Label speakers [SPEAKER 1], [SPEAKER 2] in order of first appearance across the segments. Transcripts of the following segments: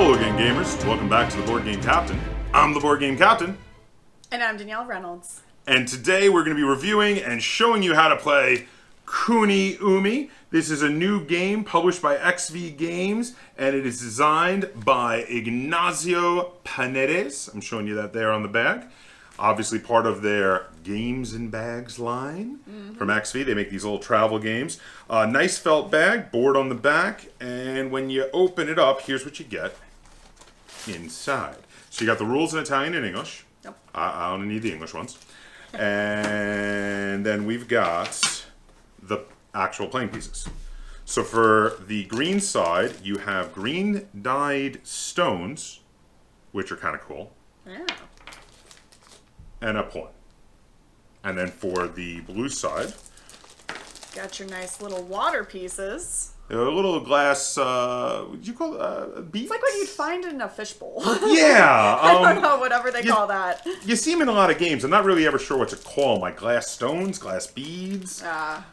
[SPEAKER 1] Hello again, gamers. Welcome back to the Board Game Captain. I'm the Board Game Captain.
[SPEAKER 2] And I'm Danielle Reynolds.
[SPEAKER 1] And today we're going to be reviewing and showing you how to play KuniUmi. This is a new game published by XV Games, and it is designed by Ignacio Panedes. I'm showing you that there on the bag. Obviously part of their Games and Bags line from XV. They make these little travel games. Nice felt bag, board on the back, and when you open it up, here's what you get inside. So you got the rules in Italian and English.
[SPEAKER 2] Yep.
[SPEAKER 1] I only need the English ones. And then we've got the actual playing pieces. So for the green side, you have green dyed stones, which are kind of cool.
[SPEAKER 2] Yeah.
[SPEAKER 1] And a pawn. And then for the blue side,
[SPEAKER 2] Got your nice little water pieces.
[SPEAKER 1] a little glass, what did you call it? Beads?
[SPEAKER 2] It's like what you'd find in a fishbowl.
[SPEAKER 1] Yeah.
[SPEAKER 2] I don't know, whatever they call that.
[SPEAKER 1] You see them in a lot of games. I'm not really ever sure what to call them. Like glass stones, glass beads.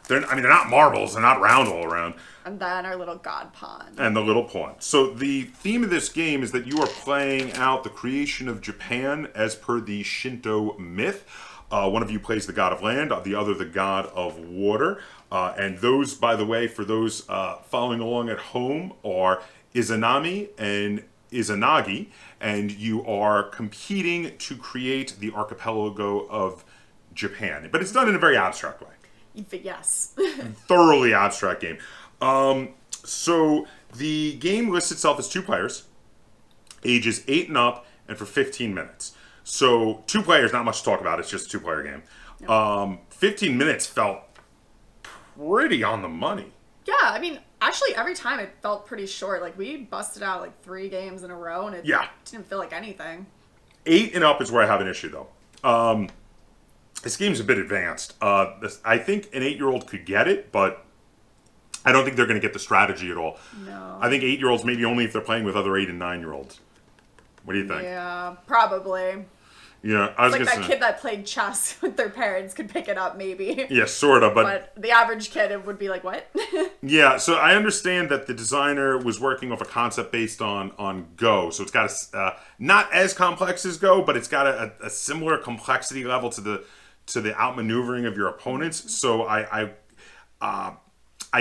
[SPEAKER 1] They're not marbles. They're not round all around.
[SPEAKER 2] And then our little god pond.
[SPEAKER 1] And the little pawn. So the theme of this game is that you are playing out the creation of Japan as per the Shinto myth. One of you plays the god of land, the other the god of water. And those, by the way, for those following along at home, are Izanami and Izanagi. And you are competing to create the archipelago of Japan. But it's done in a very abstract way.
[SPEAKER 2] Yes.
[SPEAKER 1] Thoroughly abstract game. So the game lists itself as 2 players, ages 8 and up, and for 15 minutes. So 2 players, not much to talk about. It's just a 2-player game. Yep. 15 minutes felt pretty on the money.
[SPEAKER 2] Yeah, I mean, actually every time it felt pretty short. Like we busted out like 3 games in a row and it didn't feel like anything.
[SPEAKER 1] 8 and up is where I have an issue though. This game's a bit advanced. I think an 8-year-old could get it, but I don't think they're going to get the strategy at all.
[SPEAKER 2] No.
[SPEAKER 1] I think 8-year-olds maybe only if they're playing with other 8 and 9-year-olds. What do you think?
[SPEAKER 2] Yeah, probably.
[SPEAKER 1] Yeah, I was
[SPEAKER 2] like
[SPEAKER 1] gonna
[SPEAKER 2] that
[SPEAKER 1] say,
[SPEAKER 2] kid that played chess with their parents could pick it up, maybe.
[SPEAKER 1] Yeah, sort of,
[SPEAKER 2] but the average kid it would be like, what?
[SPEAKER 1] Yeah, so I understand that the designer was working off a concept based on Go, so it's got not as complex as Go, but it's got a similar complexity level to the outmaneuvering of your opponents. So I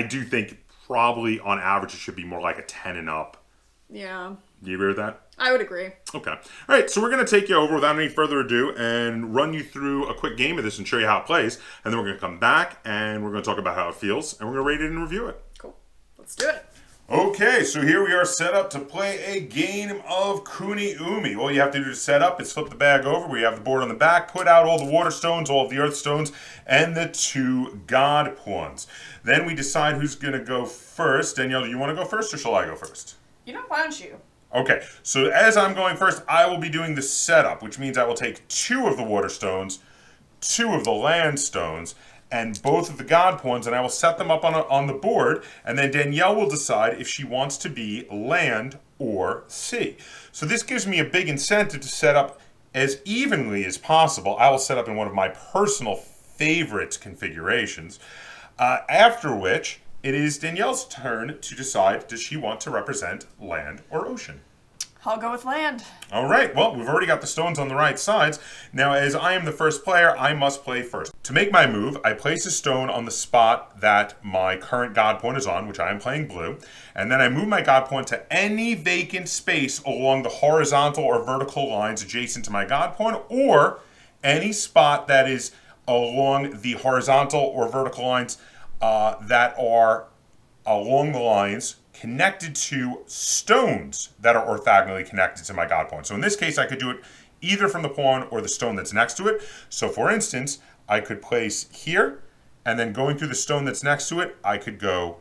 [SPEAKER 1] do think probably on average it should be more like a 10 and up.
[SPEAKER 2] Yeah.
[SPEAKER 1] Do you agree with that?
[SPEAKER 2] I would agree.
[SPEAKER 1] Okay. All right, so we're going to take you over without any further ado and run you through a quick game of this and show you how it plays. And then we're going to come back and we're going to talk about how it feels and we're going to rate it and review it.
[SPEAKER 2] Cool. Let's do it.
[SPEAKER 1] Okay, so here we are set up to play a game of KuniUmi. All you have to do to set up is flip the bag over. We have the board on the back, put out all the water stones, all of the earth stones, and the 2 god pawns. Then we decide who's going to go first. Danielle, do you want to go first or shall I go first?
[SPEAKER 2] You know, why don't you?
[SPEAKER 1] Okay, so as I'm going first, I will be doing the setup, which means I will take 2 of the water stones, 2 of the land stones, and both of the god pawns, and I will set them up on the board, and then Danielle will decide if she wants to be land or sea. So this gives me a big incentive to set up as evenly as possible. I will set up in one of my personal favorite configurations, after which it is Danielle's turn to decide, does she want to represent land or ocean?
[SPEAKER 2] I'll go with land.
[SPEAKER 1] All right, well, we've already got the stones on the right sides. Now, as I am the first player, I must play first. To make my move, I place a stone on the spot that my current god pawn is on, which I am playing blue, and then I move my god pawn to any vacant space along the horizontal or vertical lines adjacent to my god pawn, or any spot that is along the horizontal or vertical lines that are along the lines connected to stones that are orthogonally connected to my god pawn. So in this case, I could do it either from the pawn or the stone that's next to it. So for instance, I could place here, and then going through the stone that's next to it, I could go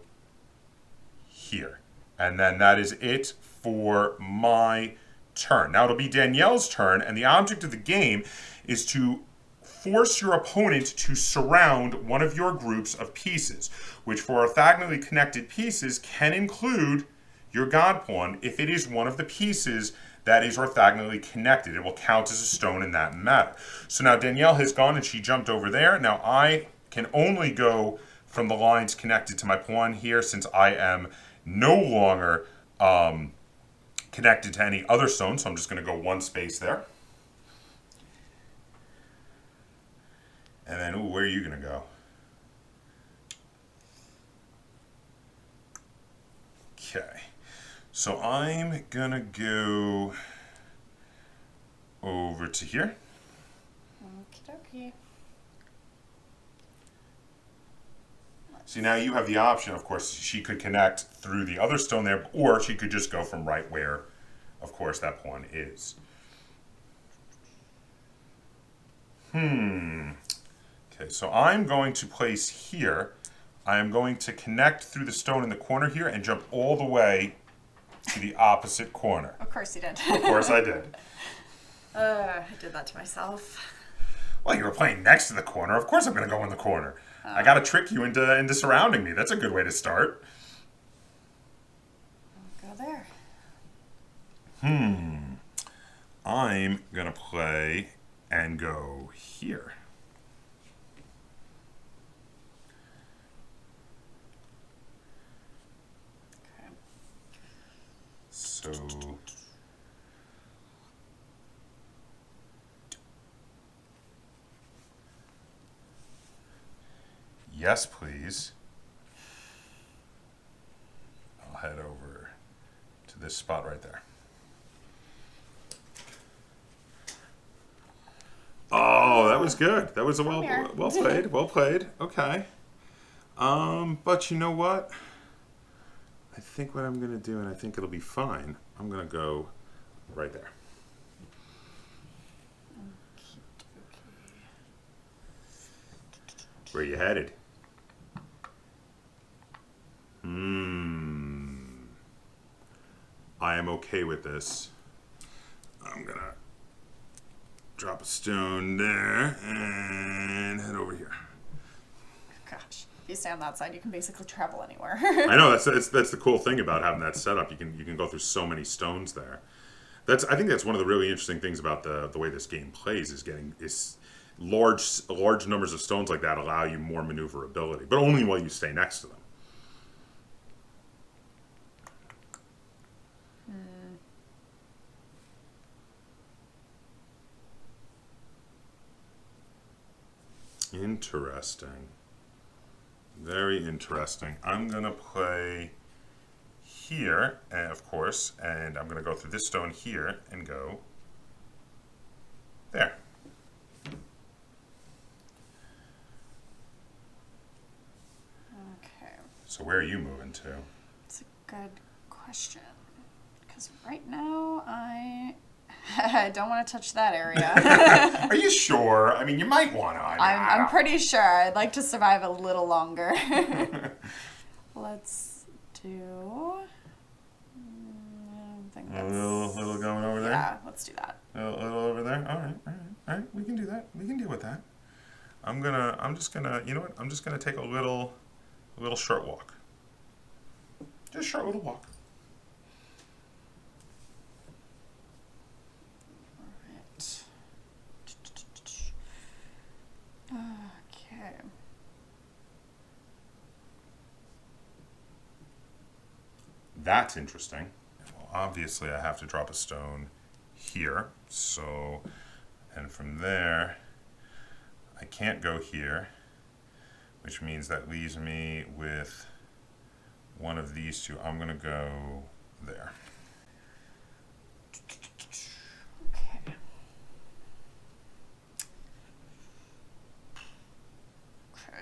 [SPEAKER 1] here. And then that is it for my turn. Now it'll be Danielle's turn, and the object of the game is to force your opponent to surround one of your groups of pieces, which for orthogonally connected pieces can include your god pawn if it is one of the pieces that is orthogonally connected. It will count as a stone in that matter. So now Danielle has gone and she jumped over there. Now I can only go from the lines connected to my pawn here since I am no longer connected to any other stone, so I'm just going to go one space there. And then, ooh, where are you going to go? Okay. So I'm going to go over to here.
[SPEAKER 2] Okie dokie.
[SPEAKER 1] See, now you have the option, of course, she could connect through the other stone there, or she could just go from right where, of course, that pawn is. Okay, so I'm going to place here. I am going to connect through the stone in the corner here and jump all the way to the opposite corner.
[SPEAKER 2] Of course you did.
[SPEAKER 1] Of course I did.
[SPEAKER 2] I did that to myself.
[SPEAKER 1] Well, you were playing next to the corner. Of course I'm going to go in the corner. I got to trick you into surrounding me. That's a good way to start.
[SPEAKER 2] I'll go there.
[SPEAKER 1] I'm going to play and go here.
[SPEAKER 2] Okay.
[SPEAKER 1] So... Yes, please. I'll head over to this spot right there. Oh, that was good. That was a well played. Well played. Okay. But you know what? I think what I'm going to do, and I think it'll be fine, I'm going to go right there. Where are you headed? I am okay with this. I'm gonna drop a stone there and head over here.
[SPEAKER 2] Gosh, if you stay on that side, you can basically travel anywhere.
[SPEAKER 1] I know that's the cool thing about having that setup. You can go through so many stones there. I think that's one of the really interesting things about the way this game plays is large numbers of stones like that allow you more maneuverability, but only while you stay next to them. Interesting. Very interesting. I'm going to play here, of course, and I'm going to go through this stone here and go there.
[SPEAKER 2] Okay.
[SPEAKER 1] So where are you moving to?
[SPEAKER 2] It's a good question. Because right now, I don't want to touch that area.
[SPEAKER 1] Are you sure? I mean, you might want to.
[SPEAKER 2] I'm pretty sure. I'd like to survive a little longer. Let's do... I don't think that's...
[SPEAKER 1] A little going over there?
[SPEAKER 2] Yeah, let's do that.
[SPEAKER 1] A little over there? All right. We can do that. We can deal with that. I'm just gonna, you know what? I'm just gonna take a little short walk. Just a short little walk.
[SPEAKER 2] Okay.
[SPEAKER 1] That's interesting. Well, obviously I have to drop a stone here, so, and from there, I can't go here, which means that leaves me with one of these two. I'm gonna go there.
[SPEAKER 2] Okay.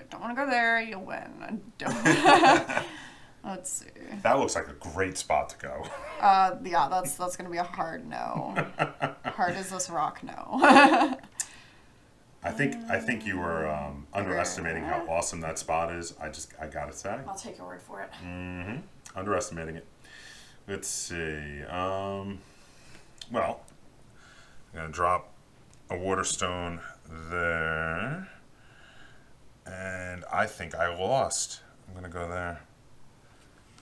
[SPEAKER 2] Don't want to go there. You'll win. I don't. Let's see.
[SPEAKER 1] That looks like a great spot to go.
[SPEAKER 2] Yeah, that's gonna be a hard no. Hard as this rock no.
[SPEAKER 1] I think you were underestimating how awesome that spot is. I gotta say.
[SPEAKER 2] I'll take your word for it.
[SPEAKER 1] Underestimating it. Let's see. Well, I'm gonna drop a water stone there. And I think I lost. I'm gonna go there.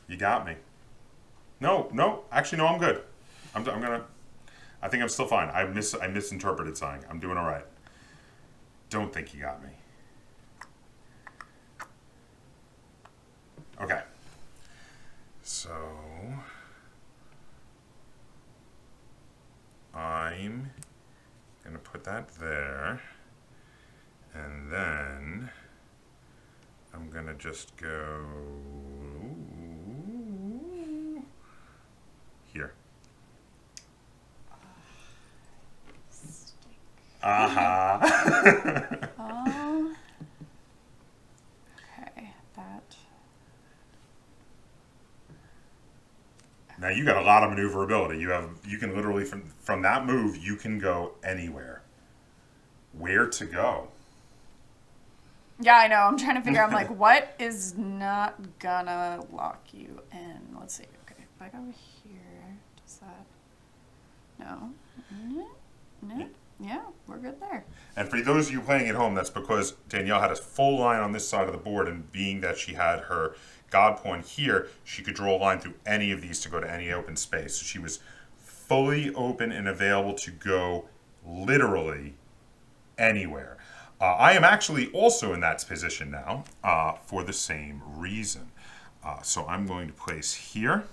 [SPEAKER 1] You got me. No. Actually, no. I'm good. I think I'm still fine. I misinterpreted something. I'm doing all right. Don't think you got me. Okay. So I'm going to put that there. And then I'm going to just go here. Aha.
[SPEAKER 2] Okay, that.
[SPEAKER 1] Now you got a lot of maneuverability. You can literally from that move you can go anywhere. Where to go?
[SPEAKER 2] Yeah, I know. I'm trying to figure out. I'm like, what is not gonna lock you in? Let's see. Okay, if I go here, does that? No. No. Yeah, we're good there.
[SPEAKER 1] And for those of you playing at home, that's because Danielle had a full line on this side of the board, and being that she had her God point here, she could draw a line through any of these to go to any open space. So she was fully open and available to go literally anywhere. I am actually also in that position now for the same reason. So I'm going to place here,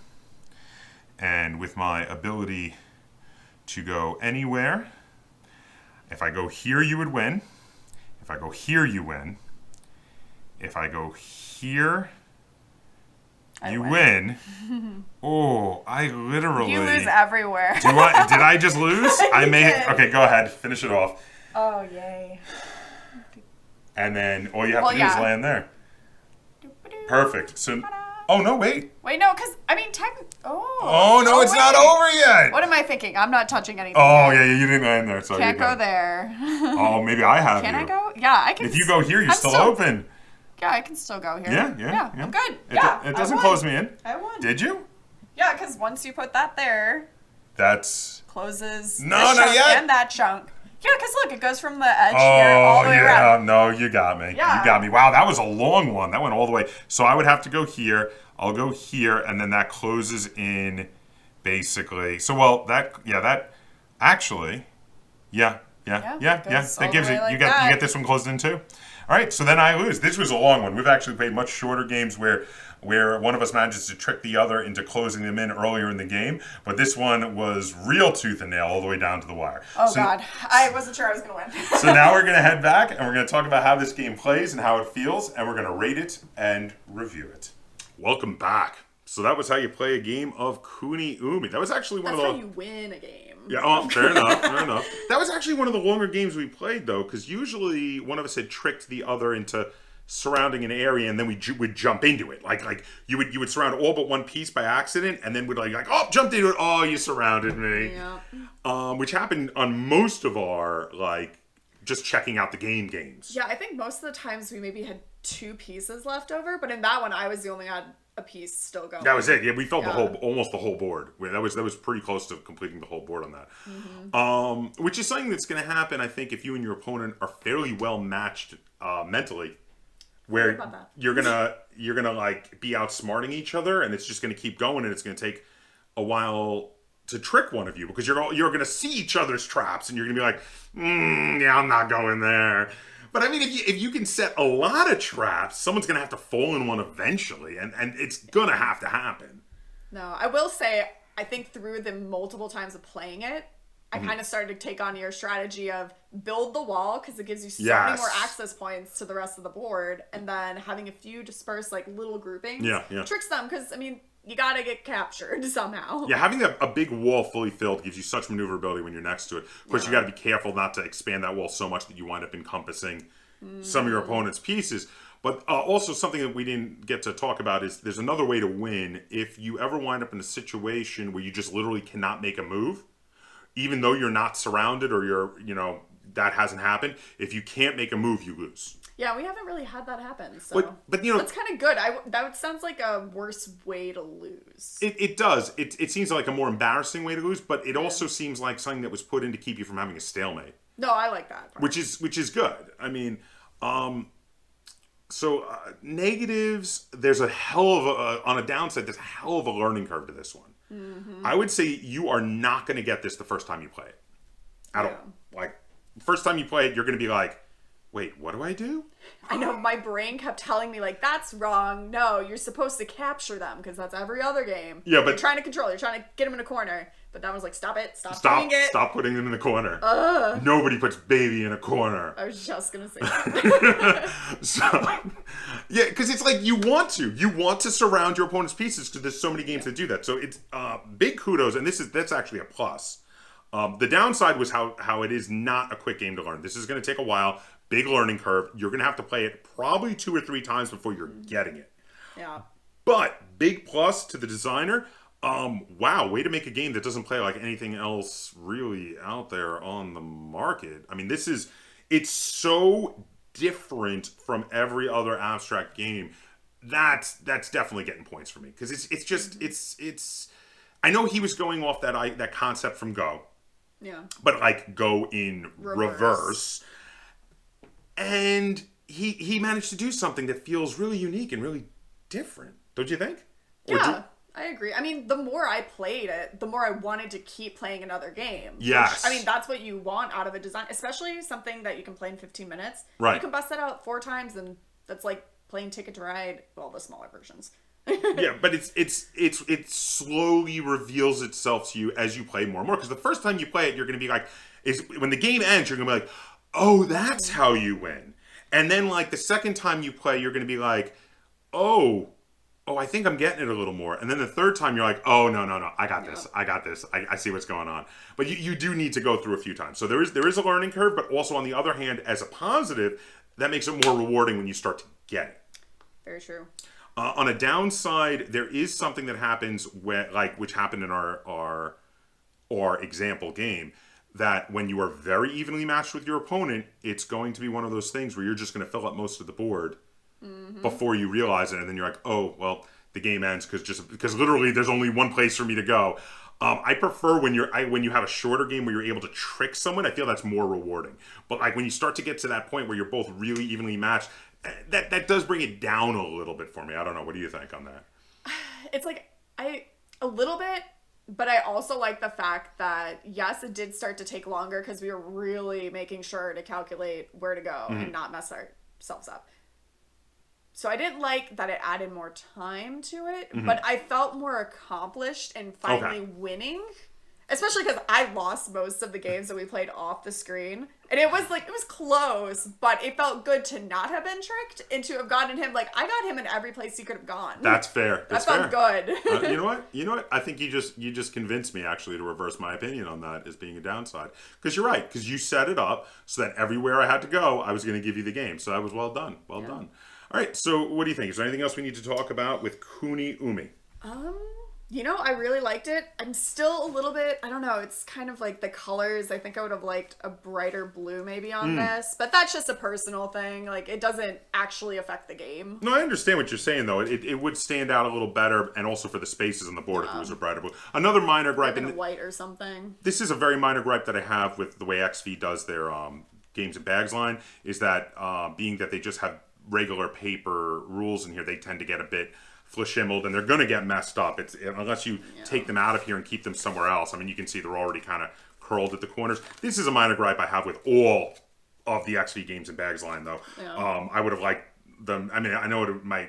[SPEAKER 1] and with my ability to go anywhere, if I go here, you would win. If I go here, you win. If I go here, you win. Oh, I literally...
[SPEAKER 2] You lose everywhere.
[SPEAKER 1] Did I just lose? I may...
[SPEAKER 2] did.
[SPEAKER 1] Okay, go ahead. Finish it off.
[SPEAKER 2] Oh, yay.
[SPEAKER 1] And then all you have to do is land there. Perfect. So... Oh, no, wait.
[SPEAKER 2] Wait, no, because, I mean,
[SPEAKER 1] Oh, no, it's not over yet.
[SPEAKER 2] What am I thinking? I'm not touching anything.
[SPEAKER 1] Oh, yeah, you didn't land there. So
[SPEAKER 2] Can't go there.
[SPEAKER 1] Oh, maybe I have
[SPEAKER 2] Can
[SPEAKER 1] you.
[SPEAKER 2] I go? Yeah, I can.
[SPEAKER 1] If you go here, you're still open.
[SPEAKER 2] Yeah, I can still go here.
[SPEAKER 1] Yeah.
[SPEAKER 2] I'm good.
[SPEAKER 1] It doesn't close me in.
[SPEAKER 2] I won.
[SPEAKER 1] Did you?
[SPEAKER 2] Yeah, because once you put that there,
[SPEAKER 1] that's...
[SPEAKER 2] closes
[SPEAKER 1] No,
[SPEAKER 2] this
[SPEAKER 1] not
[SPEAKER 2] chunk
[SPEAKER 1] yet.
[SPEAKER 2] and that chunk. Yeah, because look, it goes from the edge here all the way around.
[SPEAKER 1] No, you got me.
[SPEAKER 2] Yeah.
[SPEAKER 1] You got me. Wow, that was a long one. That went all the way. So I would have to go here. I'll go here, and then that closes in, basically. So, well, that actually, that gives it.
[SPEAKER 2] Like
[SPEAKER 1] You get this one closed in too. All right, so then I lose. This was a long one. We've actually played much shorter games where one of us manages to trick the other into closing them in earlier in the game. But this one was real tooth and nail all the way down to the wire.
[SPEAKER 2] Oh, God. I wasn't sure I was going to win.
[SPEAKER 1] So now we're going to head back, and we're going to talk about how this game plays and how it feels, and we're going to rate it and review it. Welcome back. So that was how you play a game of KuniUmi. That was actually one of the...
[SPEAKER 2] That's how you win a game.
[SPEAKER 1] Yeah, oh, fair enough, fair enough. That was actually one of the longer games we played, though, because usually one of us had tricked the other into surrounding an area, and then we would jump into it. Like you would surround all but one piece by accident, and then would like oh, jumped into it. Oh, you surrounded me.
[SPEAKER 2] Yeah.
[SPEAKER 1] Which happened on most of our just checking out the games.
[SPEAKER 2] Yeah, I think most of the times we maybe had 2 pieces left over, but in that one I was the only had a piece still going.
[SPEAKER 1] That was it. Yeah, we filled almost the whole board. That was pretty close to completing the whole board on that. Mm-hmm. Which is something that's going to happen, I think, if you and your opponent are fairly well matched mentally, where you're gonna like be outsmarting each other, and it's just going to keep going, and it's going to take a while to trick one of you because you're going to see each other's traps, and you're going to be like, yeah, I'm not going there. But I mean, if you can set a lot of traps, someone's going to have to fall in one eventually, and it's going to have to happen.
[SPEAKER 2] No, I will say, I think through the multiple times of playing it, I kind of started to take on your strategy of build the wall, because it gives you so many more access points to the rest of the board, and then having a few dispersed, like, little groupings tricks them, because, I mean, you gotta get captured somehow.
[SPEAKER 1] Yeah, having a big wall fully filled gives you such maneuverability when you're next to it. Of course, you gotta be careful not to expand that wall so much that you wind up encompassing some of your opponent's pieces. But also something that we didn't get to talk about is there's another way to win. If you ever wind up in a situation where you just literally cannot make a move, even though you're not surrounded or that hasn't happened, if you can't make a move, you lose.
[SPEAKER 2] Yeah, we haven't really had that happen, so
[SPEAKER 1] but
[SPEAKER 2] that's kind of good. That sounds like a worse way to lose.
[SPEAKER 1] It does. It seems like a more embarrassing way to lose, but it also seems like something that was put in to keep you from having a stalemate.
[SPEAKER 2] No, I like that part.
[SPEAKER 1] Which is good. I mean, negatives. There's a hell of a on a downside. There's a hell of a learning curve to this one. Mm-hmm. I would say you are not going to get this the first time you play it at all. Like first time you play it, you're going to be like, wait, what do I do?
[SPEAKER 2] I know my brain kept telling me like, that's wrong. No, you're supposed to capture them because that's every other game.
[SPEAKER 1] Yeah, but
[SPEAKER 2] you're trying to control. You're trying to get them in a corner. But that was like, stop it. Stop doing it.
[SPEAKER 1] Stop putting them in the corner. Nobody puts baby in a corner.
[SPEAKER 2] I was just going to say that.
[SPEAKER 1] So, yeah, because it's like you want to surround your opponent's pieces because there's so many games that do that. So it's big kudos, and that's actually a plus. The downside was how it is not a quick game to learn. This is going to take a while. Big learning curve. You're going to have to play it probably 2 or 3 times before you're getting it.
[SPEAKER 2] Yeah.
[SPEAKER 1] But big plus to the designer. Wow, way to make a game that doesn't play like anything else really out there on the market. I mean, it's so different from every other abstract game. That's definitely getting points for me because it's. I know he was going off that concept from Go.
[SPEAKER 2] Yeah.
[SPEAKER 1] But like Go in reverse. And he managed to do something that feels really unique and really different. Don't you think?
[SPEAKER 2] Yeah. I agree. I mean, the more I played it, the more I wanted to keep playing another game.
[SPEAKER 1] Yes.
[SPEAKER 2] Which, I mean, that's what you want out of a design, especially something that you can play in 15 minutes.
[SPEAKER 1] Right.
[SPEAKER 2] You can bust that out 4 times, and that's like playing Ticket to Ride, well, the smaller versions.
[SPEAKER 1] Yeah, but it slowly reveals itself to you as you play more and more. Because the first time you play it, you're going to be like, when the game ends, you're going to be like, oh, that's how you win. And then like the second time you play, you're going to be like, oh, I think I'm getting it a little more. And then the third time you're like, oh, no, I got this. I see what's going on. But you do need to go through a few times. So there is a learning curve, but also on the other hand, as a positive, that makes it more rewarding when you start to get it.
[SPEAKER 2] Very true.
[SPEAKER 1] On a downside, there is something that happens which happened in our example game, that when you are very evenly matched with your opponent, it's going to be one of those things where you're just going to fill up most of the board before you realize it, and then you're like, oh, well, the game ends because literally there's only one place for me to go. I prefer when you have a shorter game where you're able to trick someone. I feel that's more rewarding. But like when you start to get to that point where you're both really evenly matched, that does bring it down a little bit for me. I don't know. What do you think on that?
[SPEAKER 2] It's like a little bit, but I also like the fact that yes, it did start to take longer because we were really making sure to calculate where to go and not mess ourselves up. So I didn't like that it added more time to it, but I felt more accomplished in finally winning. Especially because I lost most of the games that we played off the screen. And it was close, but it felt good to not have been tricked and to have gotten him. Like, I got him in every place he could have gone.
[SPEAKER 1] That's fair.
[SPEAKER 2] That felt good.
[SPEAKER 1] You know what? I think you just convinced me, actually, to reverse my opinion on that as being a downside. Because you're right. Because you set it up so that everywhere I had to go, I was going to give you the game. So that was well done. Well done. All right. So what do you think? Is there anything else we need to talk about with KuniUmi?
[SPEAKER 2] I really liked it. I'm still a little bit, I don't know, it's kind of like the colors. I think I would have liked a brighter blue maybe on this, but that's just a personal thing. Like, it doesn't actually affect the game.
[SPEAKER 1] No, I understand what you're saying, though. It would stand out a little better, and also for the spaces on the board if it was a brighter blue. Another minor gripe.
[SPEAKER 2] Maybe white or something.
[SPEAKER 1] This is a very minor gripe that I have with the way XV does their games and bags line, is that being that they just have regular paper rules in here, they tend to get a bit flashimmeled, and they're going to get messed up. Unless you take them out of here and keep them somewhere else. I mean, you can see they're already kind of curled at the corners. This is a minor gripe I have with all of the XV games and bags line, though. Yeah. I would have liked them. I mean, I know it might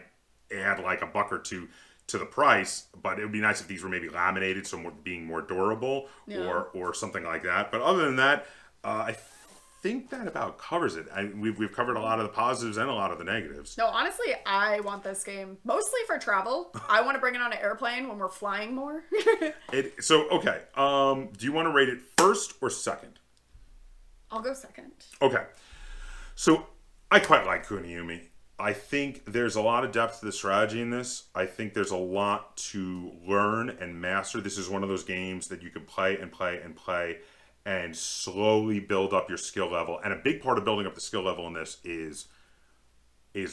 [SPEAKER 1] add like $1 or $2 to the price, but it would be nice if these were maybe laminated, so being more durable, or something like that. But other than that, I think that about covers it. We've covered a lot of the positives and a lot of the negatives.
[SPEAKER 2] No, honestly, I want this game mostly for travel. I want to bring it on an airplane when we're flying more.
[SPEAKER 1] Okay. Do you want to rate it first or second?
[SPEAKER 2] I'll go second.
[SPEAKER 1] Okay. So I quite like KuniUmi. I think there's a lot of depth to the strategy in this. I think there's a lot to learn and master. This is one of those games that you can play and play and play and slowly build up your skill level. And a big part of building up the skill level in this is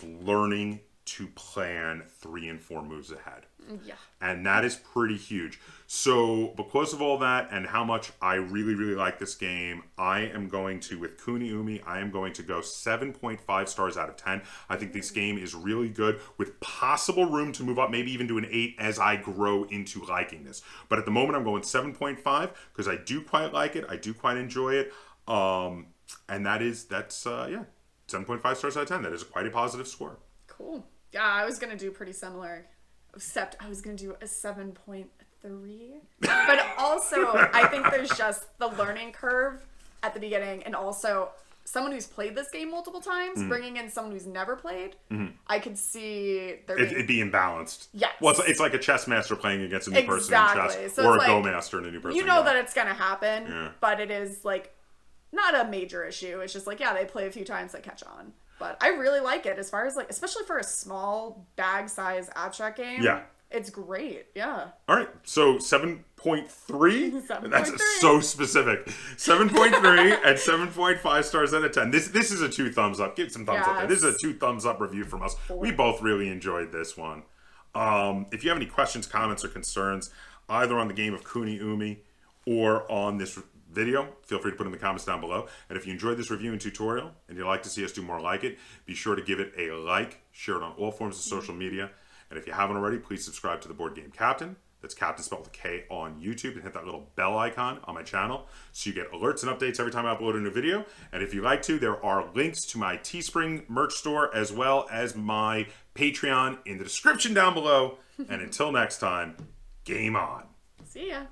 [SPEAKER 1] learning to plan 3 and 4 moves ahead.
[SPEAKER 2] Yeah. And
[SPEAKER 1] that is pretty huge. So because of all that and how much I really, really like this game, I am going to, with KuniUmi, I am going to go 7.5 stars out of 10. I think this game is really good with possible room to move up, maybe even to an 8 as I grow into liking this. But at the moment, I'm going 7.5 because I do quite like it. I do quite enjoy it. And that's 7.5 stars out of 10. That is quite a positive score.
[SPEAKER 2] Cool. Yeah, I was going to do pretty similar, except I was going to do a 7.3. But also, I think there's just the learning curve at the beginning, and also someone who's played this game multiple times, bringing in someone who's never played, I could see
[SPEAKER 1] it being imbalanced.
[SPEAKER 2] Yes.
[SPEAKER 1] Well, it's like a chess master playing against a new person in chess,
[SPEAKER 2] so
[SPEAKER 1] or a Go master and a new person.
[SPEAKER 2] You know that it's going to happen, but it is like not a major issue. It's just like, yeah, they play a few times, they catch on. But I really like it as far as like, especially for a small bag size abstract game.
[SPEAKER 1] Yeah.
[SPEAKER 2] It's great. Yeah.
[SPEAKER 1] All right. So 7.3?
[SPEAKER 2] 7.3.
[SPEAKER 1] That's so specific. 7.3 and 7.5 stars out of 10. This is a 2 thumbs up. Give some thumbs up there. This is a 2 thumbs up review from us. We both really enjoyed this one. If you have any questions, comments, or concerns, either on the game of KuniUmi or on this video, feel free to put them in the comments down below. And if you enjoyed this review and tutorial and you'd like to see us do more like it, be sure to give it a like, share it on all forms of social media. And if you haven't already, please subscribe to the Board Game Captain. That's Captain spelled with a K on YouTube, and hit that little bell icon on my channel so you get alerts and updates every time I upload a new video. And if you'd like to, there are links to my Teespring merch store as well as my Patreon in the description down below. And until next time, game on.
[SPEAKER 2] See ya.